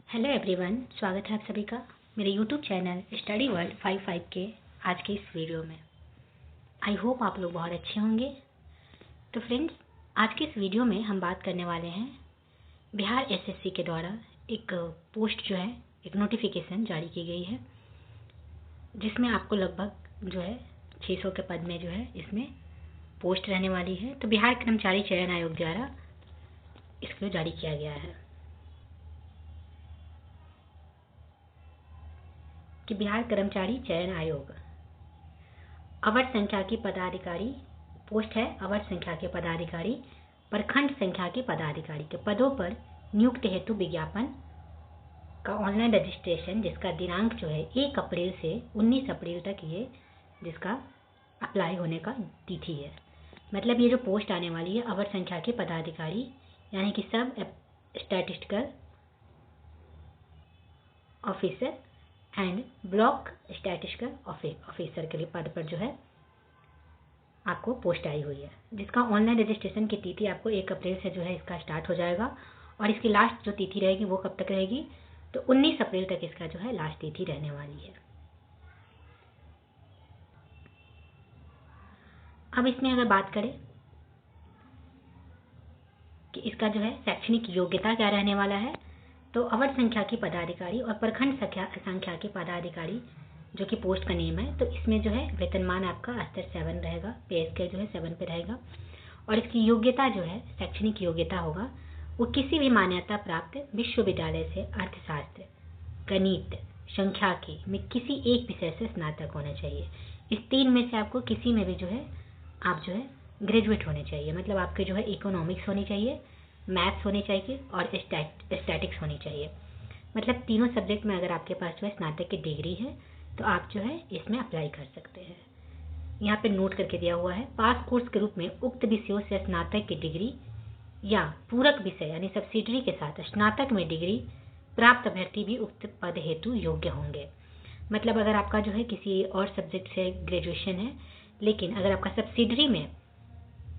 Hello everyone, स्वागत है आप सभी का मेरे यूट्यूब चैनल स्टडी वर्ल्ड 55 के आज के इस वीडियो में। आई होप आप लोग बहुत अच्छे होंगे। तो फ्रेंड्स, आज के इस वीडियो में हम बात करने वाले हैं बिहार एसएससी के द्वारा एक पोस्ट जो है, एक नोटिफिकेशन जारी की गई है जिसमें आपको लगभग जो है 600 के पद में जो है इसमें पोस्ट रहने वाली है। तो बिहार कर्मचारी चयन आयोग द्वारा इसको जारी किया गया है कि बिहार कर्मचारी चयन आयोग अवर संख्या के पदाधिकारी पोस्ट है। अवर संख्या के पदाधिकारी, प्रखंड संख्या के पदाधिकारी के पदों पर नियुक्ति हेतु विज्ञापन का ऑनलाइन रजिस्ट्रेशन, जिसका दिनांक जो है 1 अप्रैल से 19 अप्रैल तक ये जिसका अप्लाई होने का तिथि है। मतलब ये जो पोस्ट आने वाली है अवर संख्या के पदाधिकारी यानी कि सब statistical officer and block statistical officer के लिए पद पर जो है आपको पोस्ट आई हुई है, जिसका ऑनलाइन रजिस्ट्रेशन की तिथि आपको 1 अप्रैल से जो है इसका स्टार्ट हो जाएगा और इसकी लास्ट जो तिथि रहेगी वो कब तक रहेगी, तो 19 अप्रैल तक इसका जो है लास्ट तिथि रहने वाली है। अब इसमें अगर बात करें कि इसका जो है शैक्षणिक योग्यता क्या रहने वाला है, तो अवर संख्या के पदाधिकारी और प्रखंड संख्या के पदाधिकारी जो कि पोस्ट का नेम है, तो इसमें जो है वेतनमान आपका स्तर 7 रहेगा, पे स्केल जो है 7 पे रहेगा। और इसकी योग्यता जो है शैक्षणिक योग्यता होगा वो किसी भी मान्यता प्राप्त विश्वविद्यालय से अर्थशास्त्र, गणित, सांख्यिकी में किसी एक विषय से स्नातक होना चाहिए। इस 3 में से आपको किसी में भी जो है आप जो है ग्रेजुएट होने चाहिए। मतलब आपके जो है इकोनॉमिक्स होनी चाहिए, मैथ्स होनी चाहिए और स्टैटिक्स होनी चाहिए। मतलब तीनों सब्जेक्ट में अगर आपके पास जो है स्नातक की डिग्री है तो आप जो है इसमें अप्लाई कर सकते हैं। यहाँ पे नोट करके दिया हुआ है, पास कोर्स के रूप में उक्त विषयों से स्नातक की डिग्री या पूरक विषय यानी सब्सिडरी के साथ स्नातक में डिग्री प्राप्त अभ्यर्थी भी उक्त पद हेतु योग्य होंगे। मतलब अगर आपका जो है किसी और सब्जेक्ट से ग्रेजुएशन है, लेकिन अगर आपका सब्सिडरी में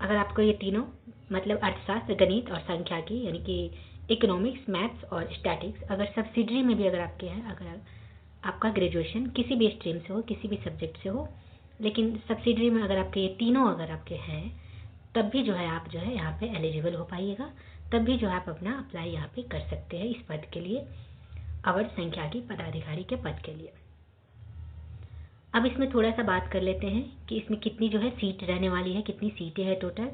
अगर आपको ये तीनों मतलब अर्थशास्त्र, गणित और सांख्यिकी यानी कि इकोनॉमिक्स, मैथ्स और स्टैटिक्स अगर सब्सिडरी में भी अगर आपके हैं, अगर आपका ग्रेजुएशन किसी भी स्ट्रीम से हो, किसी भी सब्जेक्ट से हो, लेकिन सब्सिडरी में अगर आपके ये तीनों अगर आपके हैं, तब भी जो है आप जो है यहाँ पे एलिजिबल हो पाइएगा। तब भी जो है आप अपना अप्लाई यहाँ पे कर सकते हैं इस पद के लिए, अवर संख्या की पदाधिकारी के पद के लिए। अब इसमें थोड़ा सा बात कर लेते हैं कि इसमें कितनी जो है सीट रहने वाली है, कितनी सीटें हैं टोटल।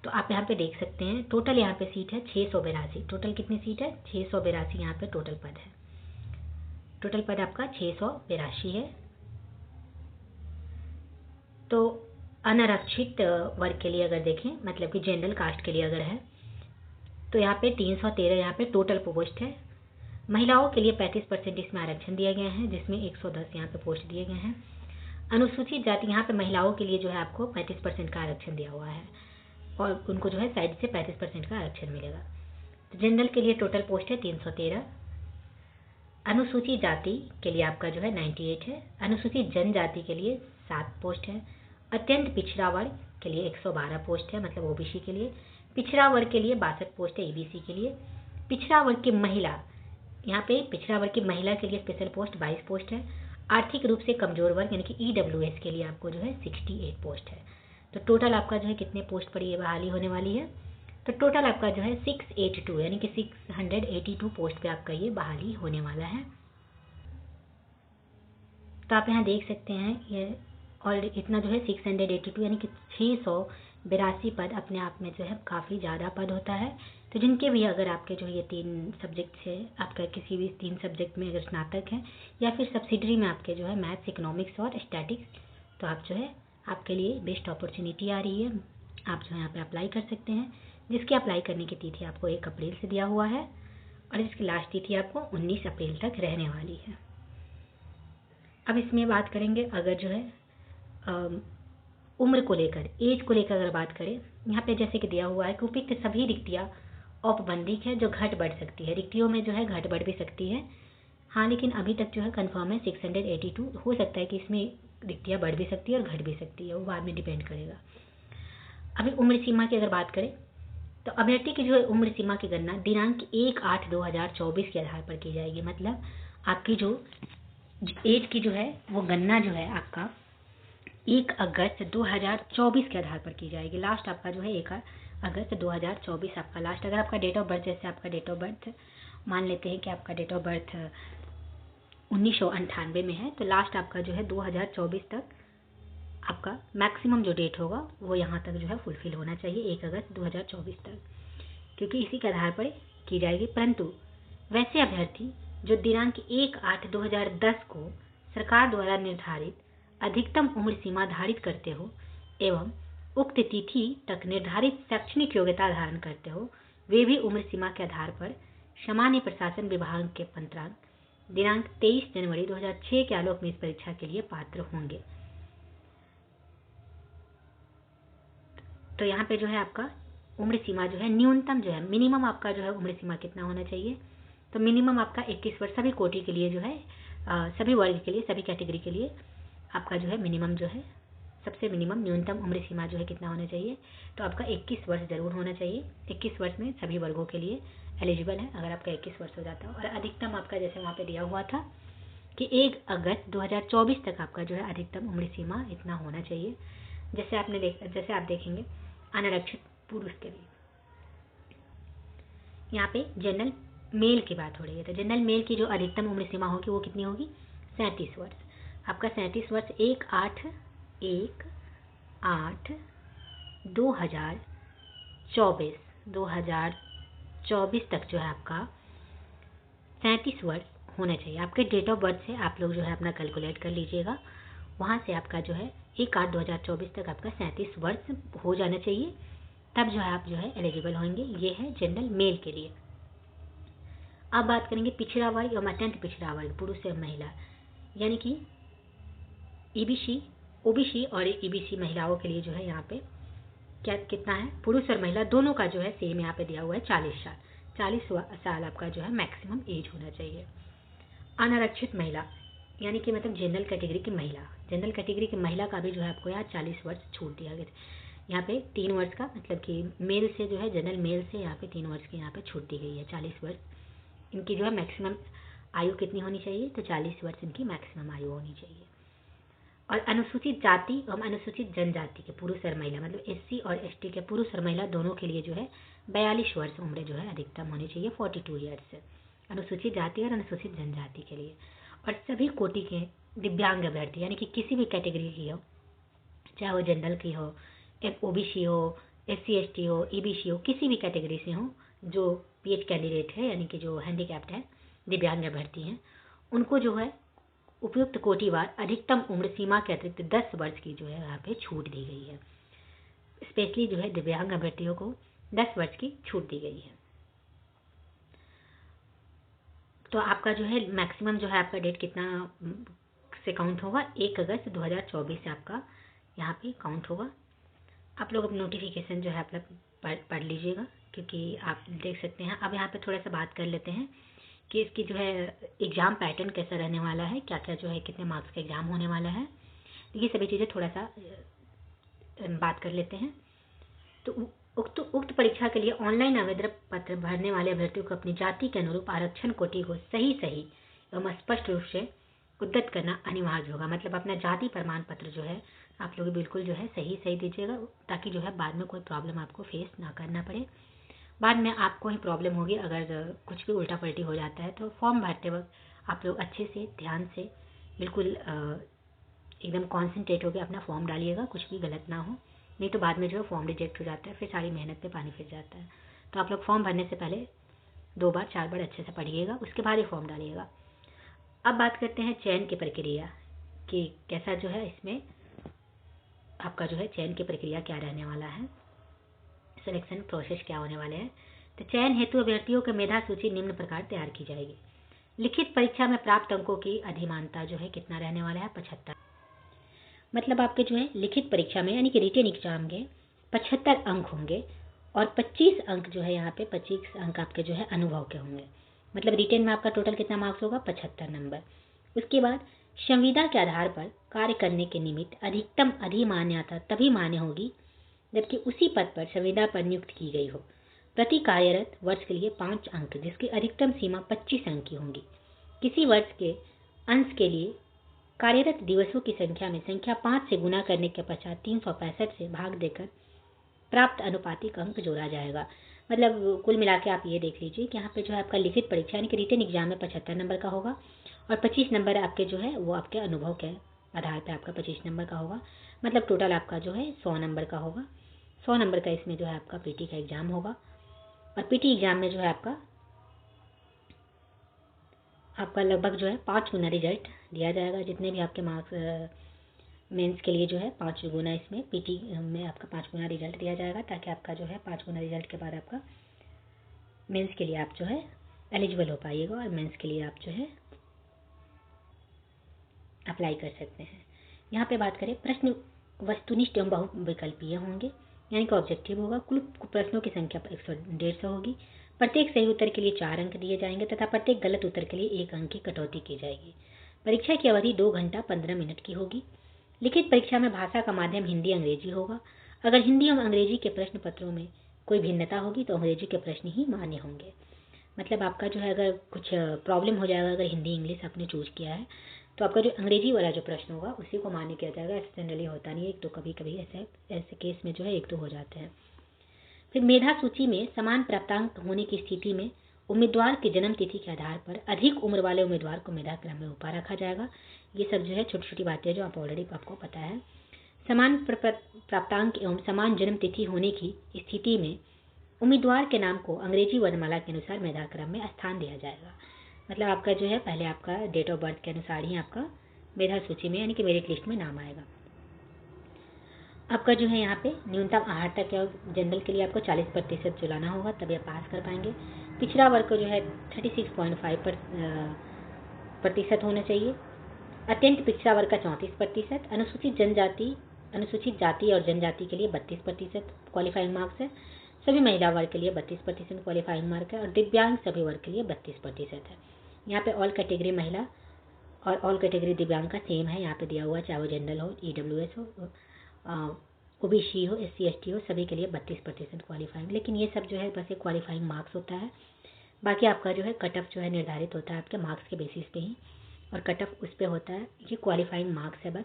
तो आप यहाँ पे देख सकते हैं टोटल यहाँ पे सीट है 682। टोटल कितनी सीट है? 682 यहाँ पे टोटल पद है। टोटल पद आपका 682 है। तो अनारक्षित वर्ग के लिए अगर देखें, मतलब कि जनरल कास्ट के लिए अगर है, तो यहाँ पे 313 यहाँ पे टोटल पोस्ट है। महिलाओं के लिए 35% इसमें आरक्षण दिया गया है, जिसमें 110 यहाँ पे पोस्ट दिए गए हैं। अनुसूचित जाति यहाँ पे महिलाओं के लिए जो है आपको 35% का आरक्षण दिया हुआ है और उनको जो है साइड से 35% का आरक्षण मिलेगा। तो जनरल के लिए टोटल पोस्ट है 313। अनुसूचित जाति के लिए आपका जो है 98 है। अनुसूचित जनजाति के लिए 7 पोस्ट है। अत्यंत पिछड़ा वर्ग के लिए 112 पोस्ट है, मतलब ओबीसी के लिए। पिछड़ा वर्ग के लिए 62 पोस्ट है, ईबीसी के लिए। पिछड़ा वर्ग की महिला, यहाँ पे पिछड़ा वर्ग की महिला के लिए स्पेशल पोस्ट 22 पोस्ट है। आर्थिक रूप से कमजोर वर्ग यानी कि ईडब्ल्यूएस के लिए आपको जो है 68 पोस्ट है। तो टोटल आपका जो है कितने पोस्ट पर ये बहाली होने वाली है, तो टोटल आपका जो है 682 यानी कि 682 पोस्ट पे आपका ये बहाली होने वाला है। तो आप यहाँ देख सकते हैं ये, और इतना जो है 682 यानी कि 682 पद अपने आप में जो है काफ़ी ज़्यादा पद होता है। तो जिनके भी अगर आपके जो ये 3 सब्जेक्ट से आपका किसी भी 3 सब्जेक्ट में अगर स्नातक है या फिर सब्सिडरी में आपके जो है मैथ्स, इकोनॉमिक्स और स्टैटिक्स, तो आप जो है आपके लिए बेस्ट अपॉर्चुनिटी आ रही है। आप जो है यहाँ पे अप्लाई कर सकते हैं, जिसकी अप्लाई करने की तिथि आपको 1 अप्रैल से दिया हुआ है और इसकी लास्ट तिथि आपको 19 अप्रैल तक रहने वाली है। अब इसमें बात करेंगे अगर जो है उम्र को लेकर, एज को लेकर अगर बात करें, यहाँ पे जैसे कि दिया हुआ है कि उपयुक्त सभी रिक्तियाँ औपबंधिक है जो घट बढ़ सकती है। रिक्तियों में जो है घट बढ़ भी सकती है, हाँ, लेकिन अभी तक जो है कंफर्म है 682। हो सकता है कि इसमें रिक्तियाँ बढ़ भी सकती है और घट भी सकती है, वो बाद में डिपेंड करेगा। अभी उम्र सीमा की अगर बात करें तो अभ्यर्थी की जो है उम्र सीमा की गणना दिनांक 1/8/2024 के आधार पर की जाएगी। मतलब आपकी जो एज की जो है वो गणना जो है आपका 1 अगस्त 2024 के आधार पर की जाएगी। लास्ट आपका जो है 1 अगस्त 2024 आपका लास्ट। अगर आपका डेट ऑफ बर्थ, जैसे आपका डेट ऑफ बर्थ मान लेते हैं कि आपका डेट ऑफ बर्थ 1998 में है, तो लास्ट आपका जो है 2024 तक आपका मैक्सिमम जो डेट होगा वो यहाँ तक जो है फुलफिल होना चाहिए, 1 अगस्त 2024 तक, क्योंकि इसी के आधार पर की जाएगी। परंतु वैसे अभ्यर्थी जो दिनांक 1/8/2010 को सरकार द्वारा निर्धारित अधिकतम उम्र सीमा धारित करते हो एवं उक्त तिथि तक निर्धारित शैक्षणिक योग्यता धारण करते हो, वे भी उम्र सीमा के आधार पर सामान्य प्रशासन विभाग के पंत्रांक दिनांक 23 जनवरी 2006 के आलोक में इस परीक्षा के लिए पात्र होंगे। तो यहाँ पे जो है आपका उम्र सीमा जो है न्यूनतम जो है, मिनिमम आपका जो है उम्र सीमा कितना होना चाहिए, तो मिनिमम आपका 21 वर्ष सभी कोटि के लिए जो है, सभी वर्ग के लिए, सभी कैटेगरी के लिए आपका जो है मिनिमम जो है, सबसे मिनिमम न्यूनतम उम्र सीमा जो है कितना होना चाहिए, तो आपका 21 वर्ष जरूर होना चाहिए। 21 वर्ष में सभी वर्गों के लिए एलिजिबल है अगर आपका 21 वर्ष हो जाता है। और अधिकतम आपका जैसे वहाँ पे दिया हुआ था कि 1 अगस्त 2024 तक आपका जो है अधिकतम उम्र सीमा इतना होना चाहिए। जैसे आप देखेंगे अनारक्षित पुरुष के लिए यहाँ पे जनरल मेल की बात हो रही है, तो जनरल मेल की जो अधिकतम उम्र सीमा होगी वो कितनी होगी, 37 वर्ष। आपका 37 वर्ष 1/8/2024 तक जो है आपका 37 वर्ष होना चाहिए। आपके डेट ऑफ बर्थ से आप लोग जो है अपना कैलकुलेट कर लीजिएगा, वहाँ से आपका जो है 1/8/2024 तक आपका 37 वर्ष हो जाना चाहिए, तब जो है आप जो है एलिजिबल होंगे। ये है जनरल मेल के लिए। अब बात करेंगे पिछड़ा वर्ग और अत्यंत पिछड़ा वर्ग, पुरुष और महिला, यानी कि ईबीसी, ओबीसी और ईबीसी महिलाओं के लिए जो है यहाँ पे क्या कितना है, पुरुष और महिला दोनों का जो है सेम यहाँ पे दिया हुआ है 40 साल। 40 साल आपका जो है मैक्सिमम एज होना चाहिए। अनारक्षित महिला यानी कि मतलब जनरल कैटेगरी की महिला, जनरल कैटेगरी की महिला का भी जो है आपको यहाँ 40 वर्ष छूट दिया गया। यहाँ पे 3 वर्ष का मतलब कि मेल से जो है, जनरल मेल से यहाँ पे 3 वर्ष की यहाँ पे छूट दी गई है। 40 वर्ष इनकी जो है मैक्सिमम आयु कितनी होनी चाहिए, तो 40 वर्ष इनकी मैक्सिमम आयु होनी चाहिए। और अनुसूचित जाति एवं अनुसूचित जनजाति के पुरुष और महिला, मतलब एससी और एसटी के पुरुष और महिला दोनों के लिए जो है 42 वर्ष उम्र जो है अधिकतम होनी चाहिए, 42 ईयर्स, अनुसूचित जाति और अनुसूचित जनजाति के लिए। और सभी कोटि के दिव्यांग अभ्यर्थी यानी कि किसी भी कैटेगरी की हो, चाहे वो जनरल की हो, ओबीसी हो, एससी एसटी हो, ईबीसी हो, किसी भी कैटेगरी से हो, जो पीएच कैंडिडेट है यानी कि जो हैंडीकैप्ड है, दिव्यांग अभ्यर्थी हैं, उनको जो है उपयुक्त कोटिवार अधिकतम उम्र सीमा के अतिरिक्त 10 वर्ष की जो है यहाँ पे छूट दी गई है। स्पेशली जो है दिव्यांग अभ्यर्थियों को 10 वर्ष की छूट दी गई है। तो आपका जो है मैक्सिमम जो है आपका डेट कितना से काउंट होगा, 1 अगस्त 2024 से आपका यहाँ पे काउंट होगा। आप लोग नोटिफिकेशन जो है आप लोग पढ़ लीजिएगा, क्योंकि आप देख सकते हैं। अब यहाँ पे थोड़ा सा बात कर लेते हैं कि इसकी जो है एग्ज़ाम पैटर्न कैसा रहने वाला है, क्या क्या जो है कितने मार्क्स का एग्ज़ाम होने वाला है, ये सभी चीज़ें थोड़ा सा बात कर लेते हैं। तो उक्त परीक्षा के लिए ऑनलाइन आवेदन पत्र भरने वाले अभ्यर्थियों को अपनी जाति के अनुरूप आरक्षण कोटि को सही एवं स्पष्ट रूप से उद्धृत करना अनिवार्य होगा। मतलब अपना जाति प्रमाण पत्र जो है आप लोग बिल्कुल जो है सही दीजिएगा, ताकि जो है बाद में कोई प्रॉब्लम आपको फेस ना करना पड़े। बाद में आपको ही प्रॉब्लम होगी अगर कुछ भी उल्टा पलटी हो जाता है। तो फॉर्म भरते वक्त आप लोग अच्छे से ध्यान से बिल्कुल एकदम कॉन्सेंट्रेट होकर अपना फॉर्म डालिएगा, कुछ भी गलत ना हो, नहीं तो बाद में जो है फॉर्म रिजेक्ट हो जाता है, फिर सारी मेहनत पे पानी फिर जाता है। तो आप लोग फॉर्म भरने से पहले 2 बार 4 बार अच्छे से पढ़िएगा, उसके बाद ही फॉर्म डालिएगा। अब बात करते हैं चयन की प्रक्रिया कि कैसा जो है इसमें आपका जो है चयन की प्रक्रिया क्या रहने वाला है, सिलेक्शन प्रोसेस क्या होने वाले हैं। तो चयन हेतु अभ्यर्थियों की मेधा सूची निम्न प्रकार तैयार की जाएगी। लिखित परीक्षा में प्राप्त अंकों की अधिमानता जो है कितना रहने वाला है, 75। मतलब आपके जो है लिखित परीक्षा में यानी कि रिटन एग्जाम के 75 अंक होंगे और 25 अंक जो है यहाँ पे 25 अंक आपके जो है अनुभव के होंगे। मतलब रिटन में आपका टोटल कितना मार्क्स होगा, 75 नंबर। उसके बाद संविदा के आधार पर कार्य करने के निमित्त अधिकतम अधिमान्यता तभी मान्य होगी जबकि उसी पद पर संविदा पर नियुक्त की गई हो। प्रति कार्यरत वर्ष के लिए 5 अंक, जिसकी अधिकतम सीमा 25 अंक की होंगी। किसी वर्ष के अंश के लिए कार्यरत दिवसों की संख्या में संख्या 5 से गुना करने के पश्चात 365 से भाग देकर प्राप्त अनुपातिक अंक जोड़ा जाएगा। मतलब कुल मिला के आप ये देख लीजिए कि यहाँ पे जो है आपका लिखित परीक्षा यानी कि रिटन एग्जाम में 75 नंबर का होगा और 25 नंबर आपके जो है वो आपके अनुभव के आधार पे आपका 25 नंबर का होगा। मतलब टोटल आपका जो है 100 नंबर का होगा। 100 नंबर का इसमें जो है आपका पीटी का एग्जाम होगा और पीटी एग्जाम में जो है आपका लगभग जो है 5 गुना रिजल्ट दिया जाएगा। जितने भी आपके मार्क्स मेंस के लिए जो है 5 गुना, इसमें पीटी में आपका 5 गुना रिजल्ट दिया जाएगा, ताकि आपका जो है 5 गुना रिजल्ट के बाद आपका मेंस के लिए आप जो है एलिजिबल हो पाइएगा और मेंस के लिए आप जो है अप्लाई कर सकते हैं। यहाँ पे बात करें, प्रश्न वस्तुनिष्ठ एवं बहुविकल्पीय होंगे, यानी कि ऑब्जेक्टिव होगा। कुल प्रश्नों की संख्या 150 होगी। प्रत्येक सही उत्तर के लिए 4 अंक दिए जाएंगे तथा प्रत्येक गलत उत्तर के लिए 1 अंक की कटौती की जाएगी। परीक्षा की अवधि 2 घंटा 15 मिनट की होगी। लिखित परीक्षा में भाषा का माध्यम हिंदी अंग्रेजी होगा। अगर हिंदी एवं अंग्रेजी के प्रश्न पत्रों में कोई भिन्नता होगी तो अंग्रेजी के प्रश्न ही मान्य होंगे। मतलब आपका जो है अगर कुछ प्रॉब्लम हो जाएगा, अगर हिंदी इंग्लिश आपने चूज किया है तो आपका जो अंग्रेजी वाला जो प्रश्न होगा उसी को मान्य किया जाएगा। ऐसे जनरली होता नहीं है, एक तो कभी कभी ऐसे केस में जो है 1-2 हो जाते हैं। फिर मेधा सूची में समान प्राप्तांक होने की स्थिति में उम्मीदवार की जन्म तिथि के आधार पर अधिक उम्र वाले उम्मीदवार को मेधा क्रम में ऊपर रखा जाएगा। ये सब जो है छोटी छोटी बातें जो आप ऑलरेडी आपको पता है। समान प्राप्तांक एवं समान जन्म तिथि होने की स्थिति में उम्मीदवार के नाम को अंग्रेजी वर्णमाला के अनुसार मेधा क्रम में स्थान दिया जाएगा। मतलब आपका जो है पहले आपका डेट ऑफ बर्थ के अनुसार ही आपका मेधा सूची में यानी कि मेरिट लिस्ट में नाम आएगा। आपका जो है यहाँ पे न्यूनतम आहार तक या जनरल के लिए आपको 40% जो लाना होगा तभी आप पास कर पाएंगे। पिछड़ा वर्ग को जो है 36.5% होना चाहिए। अत्यंत पिछड़ा वर्ग का 34%। अनुसूचित जाति और जनजाति के लिए 32% क्वालिफाइंग मार्क्स है। सभी महिला वर्ग के लिए 32% क्वालिफाइंग मार्क है और दिव्यांग सभी वर्ग के लिए 32% है। यहाँ पे ऑल कैटेगरी महिला और ऑल कैटेगरी दिव्यांग का सेम है यहाँ पे दिया हुआ, चाहे वो जनरल हो, ईडब्ल्यूएस हो, ओबीसी हो, SC ST हो, सभी के लिए 32% क्वालिफाइंग। लेकिन ये सब जो है बस एक क्वालिफाइंग मार्क्स होता है। बाकी आपका जो है कट ऑफ जो है निर्धारित होता है आपके मार्क्स के बेसिस पे ही, और कट ऑफ उस पर होता है। ये क्वालिफाइंग मार्क्स है बस।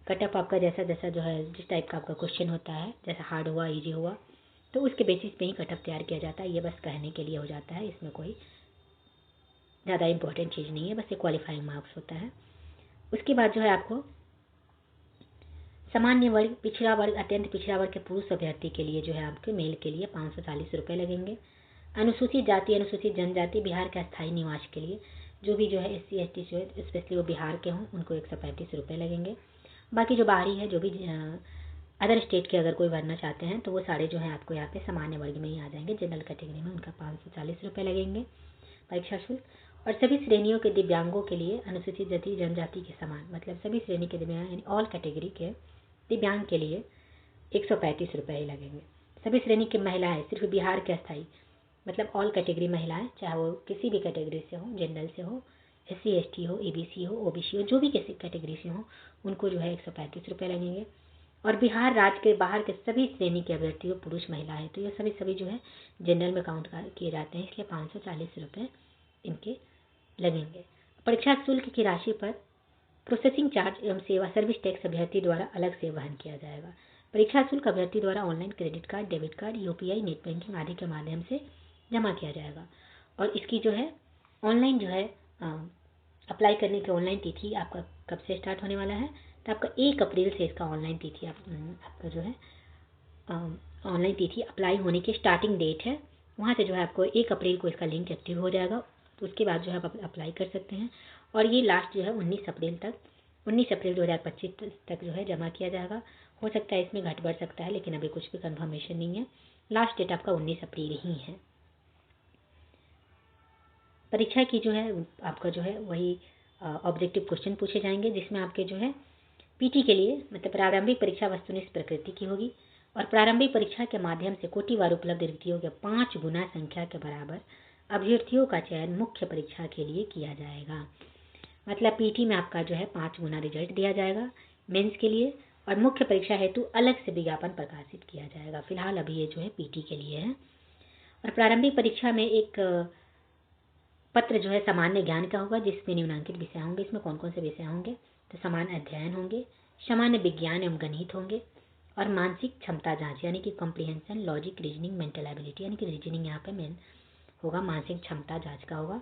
कट ऑफ आपका जैसा जैसा जो है जिस टाइप का आपका क्वेश्चन होता है, जैसा हार्ड हुआ ईजी हुआ तो उसके बेसिस पे ही कट ऑफ तैयार किया जाता है। ये बस कहने के लिए हो जाता है, इसमें कोई ज़्यादा इंपॉर्टेंट चीज़ नहीं है, बस एक क्वालिफाइंग मार्क्स होता है। उसके बाद जो है आपको सामान्य वर्ग, पिछड़ा वर्ग, अत्यंत पिछड़ा वर्ग के पुरुष अभ्यर्थी के लिए जो है आपके मेल के लिए 540 रुपये लगेंगे। अनुसूचित जाति, अनुसूचित जनजाति, बिहार के अस्थायी निवास के लिए जो भी जो है SC ST जो है स्पेशली वो बिहार के हों उनको 135 रुपये लगेंगे। बाकी जो बाहरी है, जो भी अदर स्टेट के अगर कोई भरना चाहते हैं तो वो सारे जो है आपको यहाँ पे सामान्य वर्ग में ही आ जाएंगे। जनरल कैटेगरी में उनका 540 रुपये लगेंगे परीक्षा शुल्क। और सभी श्रेणियों के दिव्यांगों के लिए अनुसूचित जाति जनजाति के समान, मतलब सभी श्रेणी के दिव्यांग यानी ऑल कैटेगरी के दिव्यांग के लिए 135 रुपये ही लगेंगे। सभी श्रेणी की महिलाएं, सिर्फ बिहार के अस्थायी, मतलब ऑल कैटेगरी महिलाएं, चाहे वो किसी भी कैटेगरी से हो, जनरल से हो, SC ST हो, ABC हो, OBC हो, जो भी किसी कैटेगरी से हो, उनको जो है 135 रुपये लगेंगे। और बिहार राज्य के बाहर के सभी श्रेणी के अभ्यर्थी हो, पुरुष महिला है, तो ये सभी जो है जनरल में काउंट किए जाते हैं, इसलिए 540 रुपये इनके लगेंगे। परीक्षा शुल्क की राशि पर प्रोसेसिंग चार्ज एवं सेवा सर्विस टैक्स अभ्यर्थी द्वारा अलग से वहन किया जाएगा। परीक्षा शुल्क अभ्यर्थी द्वारा online credit card, debit card, UPI, net banking आदि के माध्यम से जमा किया जाएगा। और इसकी जो है ऑनलाइन जो है अप्लाई करने की ऑनलाइन तिथि आपका कब से स्टार्ट होने वाला है, तो आपका 1 अप्रैल से इसका ऑनलाइन तिथि आपका जो है ऑनलाइन तिथि अप्लाई होने की स्टार्टिंग डेट है। वहाँ से जो है आपको 1 अप्रैल को इसका लिंक एक्टिव हो जाएगा, तो उसके बाद जो है आप अप्लाई कर सकते हैं। और ये लास्ट जो है 19 अप्रैल 2025 तक जो है जमा किया जाएगा। हो सकता है इसमें घट बढ़ सकता है, लेकिन अभी कुछ भी कंफर्मेशन नहीं है। लास्ट डेट आपका 19 अप्रैल ही है। परीक्षा की जो है आपका जो है वही ऑब्जेक्टिव क्वेश्चन पूछे जाएंगे, जिसमें आपके जो है पीटी के लिए मतलब प्रारंभिक परीक्षा वस्तुनिष्ठ प्रकृति की होगी और प्रारंभिक परीक्षा के माध्यम से कोटिवार उपलब्ध रिक्तियों के 5 गुना संख्या के बराबर अभ्यर्थियों का चयन मुख्य परीक्षा के लिए किया जाएगा। मतलब पीटी में आपका जो है 5 गुना रिजल्ट दिया जाएगा मेंस के लिए, और मुख्य परीक्षा हेतु अलग से विज्ञापन प्रकाशित किया जाएगा। फिलहाल अभी ये जो है पीटी के लिए है। और प्रारंभिक परीक्षा में एक पत्र जो है सामान्य ज्ञान का होगा, जिसमें निम्नांकित विषय होंगे। इसमें कौन कौन से विषय होंगे? तो सामान्य अध्ययन होंगे, सामान्य विज्ञान एवं गणित होंगे, और मानसिक क्षमता जांच यानी कि comprehension, logic, reasoning, mental ability यानी कि रीजनिंग यहाँ पे मेन होगा, मानसिक क्षमता जांच का होगा।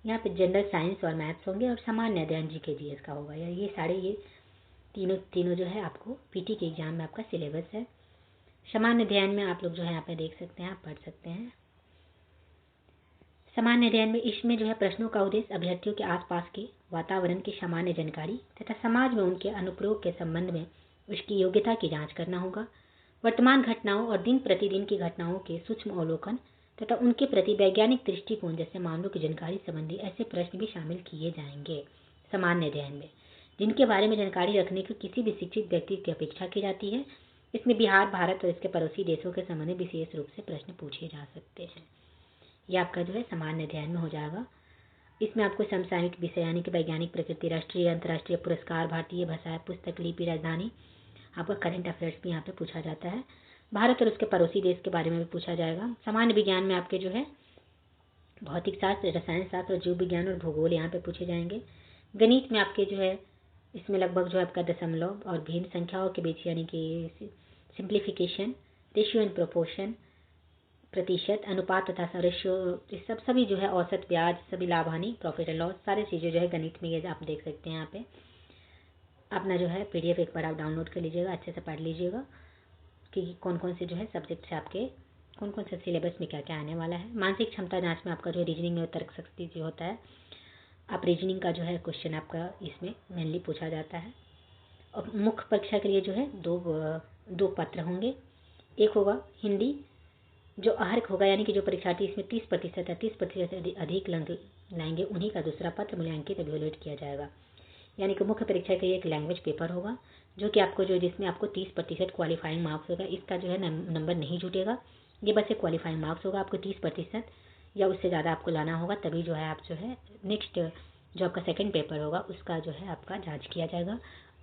यहाँ पे जनरल साइंस और मैथ्स होंगे, और सामान्य अध्ययन जीके जीएस का होगा। ये सारे ये तीनों जो है आपको पीटी के एग्जाम में आपका सिलेबस है। सामान्य अध्ययन में आप लोग जो है यहाँ पे देख सकते हैं, आप पढ़ सकते हैं। सामान्य अध्ययन में इसमें जो है प्रश्नों का उद्देश्य अभ्यर्थियों के आसपास के वातावरण की सामान्य जानकारी तथा समाज में उनके अनुप्रयोग के संबंध में उसकी योग्यता की जांच करना होगा। वर्तमान घटनाओं और दिन प्रतिदिन की घटनाओं के सूक्ष्म अवलोकन तथा उनके प्रति वैज्ञानिक दृष्टिकोण जैसे मामलों की जानकारी संबंधी ऐसे प्रश्न भी शामिल किए जाएंगे सामान्य अध्ययन में, जिनके बारे में जानकारी रखने की किसी भी शिक्षित व्यक्ति की अपेक्षा की जाती है। इसमें बिहार, भारत और इसके पड़ोसी देशों के संबंध में विशेष रूप से प्रश्न पूछे जा सकते हैं। यह आपका जो है सामान्य अध्ययन में हो जाएगा। इसमें आपको समसामयिक विषय यानी कि वैज्ञानिक प्रकृति, राष्ट्रीय अंतर्राष्ट्रीय पुरस्कार, भारतीय भाषा, पुस्तक, लिपि, राजधानी, आपका करंट अफेयर्स भी यहाँ पे पूछा जाता है। भारत और उसके पड़ोसी देश के बारे में भी पूछा जाएगा। सामान्य विज्ञान में आपके जो है भौतिक शास्त्र, रसायन शास्त्र और जीव विज्ञान और भूगोल यहाँ पे पूछे जाएंगे। गणित में आपके जो है इसमें लगभग जो है आपका दशमलव और भिन्न संख्याओं के बीच यानी कि सिंप्लीफिकेशन, रेशियो एंड प्रोपोर्शन, प्रतिशत, अनुपात तथा रेशियो, ये सब सभी जो है औसत, ब्याज, सभी लाभ हानि, प्रॉफिट एंड लॉस, सारी चीज़ें जो है गणित में ये आप देख सकते हैं। यहाँ पे अपना जो है पीडीएफ एक बार आप डाउनलोड कर लीजिएगा, अच्छे से पढ़ लीजिएगा कि कौन कौन से जो है सब्जेक्ट से आपके कौन कौन से सिलेबस में क्या क्या आने वाला है। मानसिक क्षमता जांच में आपका जो रीजनिंग में तर्क शक्ति जो होता है, आप रीजनिंग का जो है क्वेश्चन आपका इसमें मेनली पूछा जाता है। और मुख्य परीक्षा के लिए जो है दो पत्र होंगे। एक होगा हिंदी, जो अर्हक होगा यानी कि जो परीक्षार्थी इसमें 30% या 30% अधिक अंक लाएंगे उन्हीं का दूसरा पत्र मूल्यांकित इवैल्यूएट किया जाएगा। यानी कि मुख्य परीक्षा के लिए एक लैंग्वेज पेपर होगा जो कि आपको जो जिसमें आपको 30% क्वालिफाइंग मार्क्स होगा। इसका जो है नंबर नहीं जुटेगा, ये बस एक क्वालिफाइंग मार्क्स होगा। आपको 30% या उससे ज़्यादा आपको लाना होगा, तभी जो है आप जो है नेक्स्ट जो आपका सेकंड पेपर होगा उसका जो है आपका जांच किया जाएगा।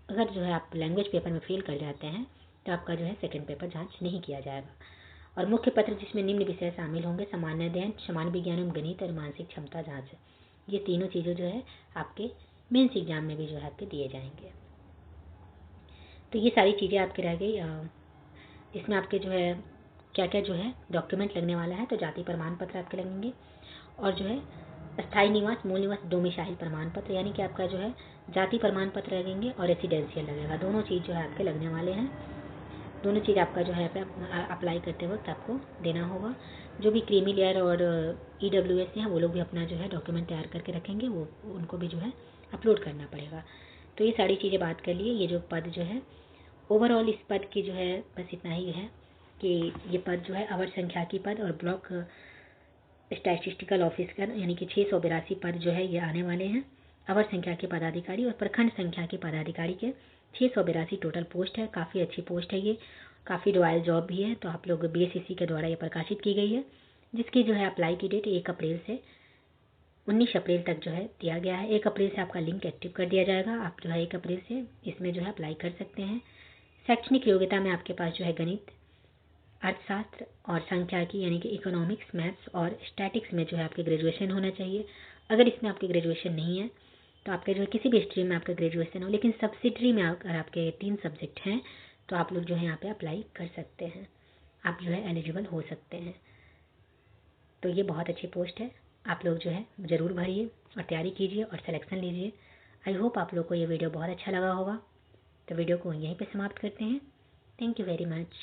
अगर जो है आप लैंग्वेज पेपर में फेल कर जाते हैं तो आपका जो है सेकंड पेपर जांच नहीं किया जाएगा। और मुख्य पत्र जिसमें निम्न विषय शामिल होंगे: सामान्य अध्ययन, सामान्य विज्ञान एवं गणित और मानसिक क्षमता जांच। ये तीनों चीज़ें जो है आपके मेंस एग्जाम में भी जो है आपके दिए जाएंगे। तो ये सारी चीज़ें आपके रह गई। इसमें आपके जो है क्या क्या जो है डॉक्यूमेंट लगने वाला है, तो जाति प्रमाण पत्र आपके लगेंगे, और जो है स्थायी निवास, मूल निवास, डोमिसाइल प्रमाण पत्र यानी कि आपका जो है जाति प्रमाण पत्र लगेंगे और रेसिडेंशियल लगेगा। दोनों चीज़ जो है आपके लगने वाले हैं। दोनों चीज़ आपका जो है अप्लाई करते वक्त आपको देना होगा। जो भी क्रीमी लेयर और EWS हैं वो लोग भी अपना जो है डॉक्यूमेंट तैयार करके रखेंगे, वो उनको भी जो है अपलोड करना पड़ेगा। तो ये सारी चीज़ें बात कर लिए। ये जो पद जो है ओवरऑल इस पद की जो है बस इतना ही है कि ये पद जो है अवर संख्याकी पद और ब्लॉक स्टैटिस्टिकल ऑफिसर यानी कि 682 पद जो है ये आने वाले हैं। अवर संख्या के पदाधिकारी और प्रखंड संख्या के पदाधिकारी के 682 टोटल पोस्ट है। काफ़ी अच्छी पोस्ट है ये, काफ़ी रॉयल जॉब भी है। तो आप लोग BSSC के द्वारा ये प्रकाशित की गई है, जिसकी जो है अप्लाई की डेट 1 अप्रैल से 19 अप्रैल तक जो है दिया गया है। 1 अप्रैल से आपका लिंक एक्टिव कर दिया जाएगा। आप जो है 1 अप्रैल से इसमें जो है अप्लाई कर सकते हैं। शैक्षणिक योग्यता में आपके पास जो है गणित, अर्थशास्त्र और सांख्यिकी यानी कि इकोनॉमिक्स, मैथ्स और स्टैटिक्स में जो है आपके ग्रेजुएशन होना चाहिए। अगर इसमें आपके ग्रेजुएशन नहीं है तो आपके जो है किसी भी स्ट्रीम में आपका ग्रेजुएशन हो, लेकिन सब्सिडरी में अगर आपके 3 सब्जेक्ट हैं तो आप लोग जो है यहाँ पे अप्लाई कर सकते हैं, आप जो है एलिजिबल हो सकते हैं। तो ये बहुत अच्छी पोस्ट है, आप लोग जो है ज़रूर भरिए और तैयारी कीजिए और सिलेक्शन लीजिए। आई होप आप लोग को ये वीडियो बहुत अच्छा लगा होगा। तो वीडियो को यहीं पे समाप्त करते हैं। Thank you very much.